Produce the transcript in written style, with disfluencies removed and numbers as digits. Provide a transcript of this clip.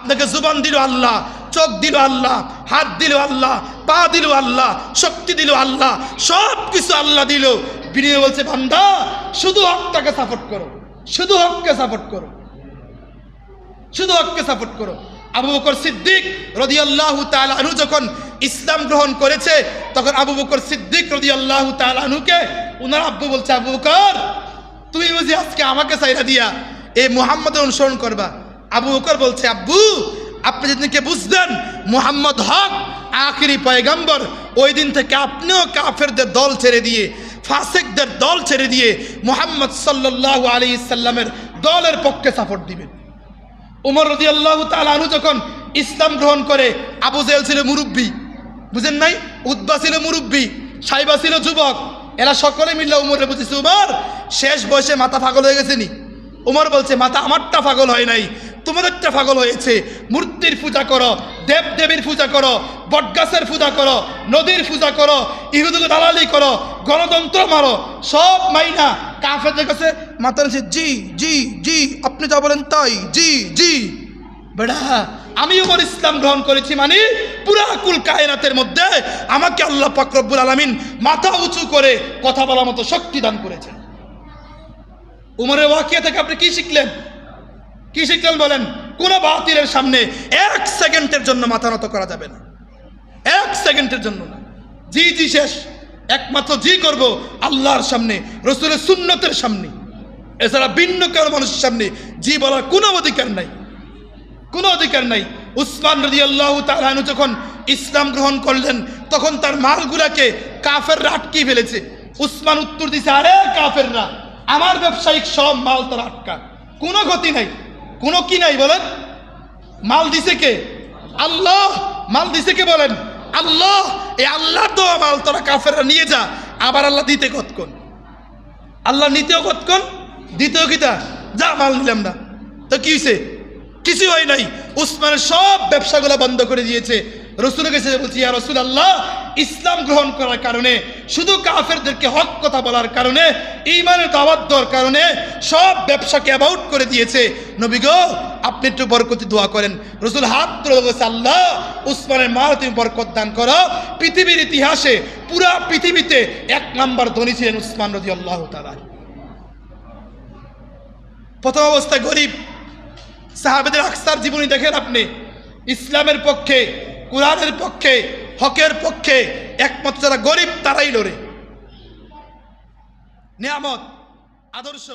আপনাকে জুবান দিল আল্লাহ, চোখ দিল আল্লাহ, হাত দিল আল্লাহ, পা দিল আল্লাহ, শক্তি দিল আল্লাহ, সব কিছু আল্লাহ দিল। বিনিময়ে বলছে বান্দা শুধু হকটাকে সাপোর্ট করো, শুধু হককে সাপোর্ট করো, শুধু হককে সাপোর্ট করো। আবু বকর সিদ্দিক রাদিয়াল্লাহু তাআলা আনহু যখন ইসলাম গ্রহণ করেছে, তখন আবু বকর সিদ্দিক রাদিয়াল্লাহু তাআলা আনহুকে ওনার আব্বু বলছে, আবু বকর তুমি বুঝি আজকে আমাকে চাইরা দিয়া এই মুহাম্মদের অনুসরণ করবা? আবু বকর বলছে, আব্বু আপনি যেদিনকে বুঝলেন মুহাম্মদ হক আখিরি পয়গম্বর, ওই দিন থেকে আপনিও কাফেরদের দল ছেড়ে দিয়ে, ফাসিকদের দল ছেড়ে দিয়ে মুহাম্মদ সাল্লাল্লাহু আলাইহি সাল্লামের দলের পক্ষে সাপোর্ট দিবেন। উমর রাদিয়াল্লাহু তাআলা আনহু যখন ইসলাম গ্রহণ করে, আবু জেহেল ছিল মুরব্বী, বুঝেন নাই? উতবা ছিল মুরব্বী, সাইবা ছিল যুবক, এরা সকলে মিলে উমরে বুঝেছে উমর শেষ বয়সে মাথা পাগল হয়ে গেছে নি? উমর বলছে, মাথা আমারটা পাগল হয় নাই, তোমাদেরটা পাগল হয়েছে। মূর্তির পূজা করো, দেব দেবীর পূজা করো, বটগাছের পূজা করো, নদীর পূজা করো, ইহুদিকে দালালি করো, গণতন্ত্র মারো, সব মাইনা কাফেরদের কাছে মাথা নিচে জি জি জি, আপনি যা বলেন তাই, জি জি। বেড়া আমি উমর ইসলাম গ্রহণ করেছি মানে পুরা কুল কায়নাতের মধ্যে আমাকে আল্লাহ পাক রব্বুল আলামিন মাথা উঁচু করে কথা বলার মতো শক্তি দান করেছেন। উমরের ওয়াকিয়া থেকে আপনি কি শিখলেন? কি শিখলেন বলেন? কোন বাতিলের সামনে এক সেকেন্ডের জন্য মাথা নত করা যাবে না, এক সেকেন্ডের জন্য না। জি জি শেষ, একমাত্র জি করব আল্লাহর সামনে, রাসূলের সুন্নতের সামনে, এছাড়া ভিন্ন কারো মানুষের সামনে জি বলার কোনো অধিকার নাই, কোনো অধিকার নাই। উসমান রাদিয়াল্লাহু তাআলা আনহু যখন ইসলাম গ্রহণ করলেন, তখন তার মালগুলাকে কাফেররা আটকে ফেলেছে। উসমান উত্তর দিছে, আরে কাফেররা, আমার ব্যবসায়িক সব মাল তোরা আটকা, কোনো ক্ষতি নাই, কোনো কি নাই বলেন? মাল দিছে কে? আল্লাহ। মাল দিছে কে বলেন? আল্লাহ। এই আল্লাহর দেওয়া মাল তোরা কাফেররা নিয়ে যা। আবার আল্লাহ দিতে কতক্ষণ? আল্লাহ নিতেও কতক্ষণ, দিতেও কিতা? যা মাল নিলাম না, তো কি হয়েছে? কিছু হয় নাই। উসমানের সব ব্যবসাগুলো বন্ধ করে দিয়েছে। রসুলের কাছে বলছি, ইয়া রাসূলুল্লাহ, ইসলাম গ্রহণ করার কারণে, শুধু কাফেরদেরকে হক কথা বলার কারণে, ঈমানের দাওয়াত দেওয়ার কারণে সব ব্যবসাকে অ্যাবাউট করে দিয়েছে। নবী গো, আপনি একটু বরকতি দোয়া করেন। রসুল হাত তুলে বলেছে, আল্লাহ উসমানের মাল তুমি বরকত দান করো। পৃথিবীর ইতিহাসে, পুরা পৃথিবীতে 1 নাম্বার ধনী ছিলেন উসমান রাদিয়াল্লাহু তাআলা। প্রথম অবস্থায় গরিব, সাহাবেদের আকসার জীবনী দেখেন আপনি, ইসলামের পক্ষে, কোরআনের পক্ষে, হকের পক্ষে একমাত্র যারা গরিব তারাই লড়ে। নিয়ামত, আদর্শ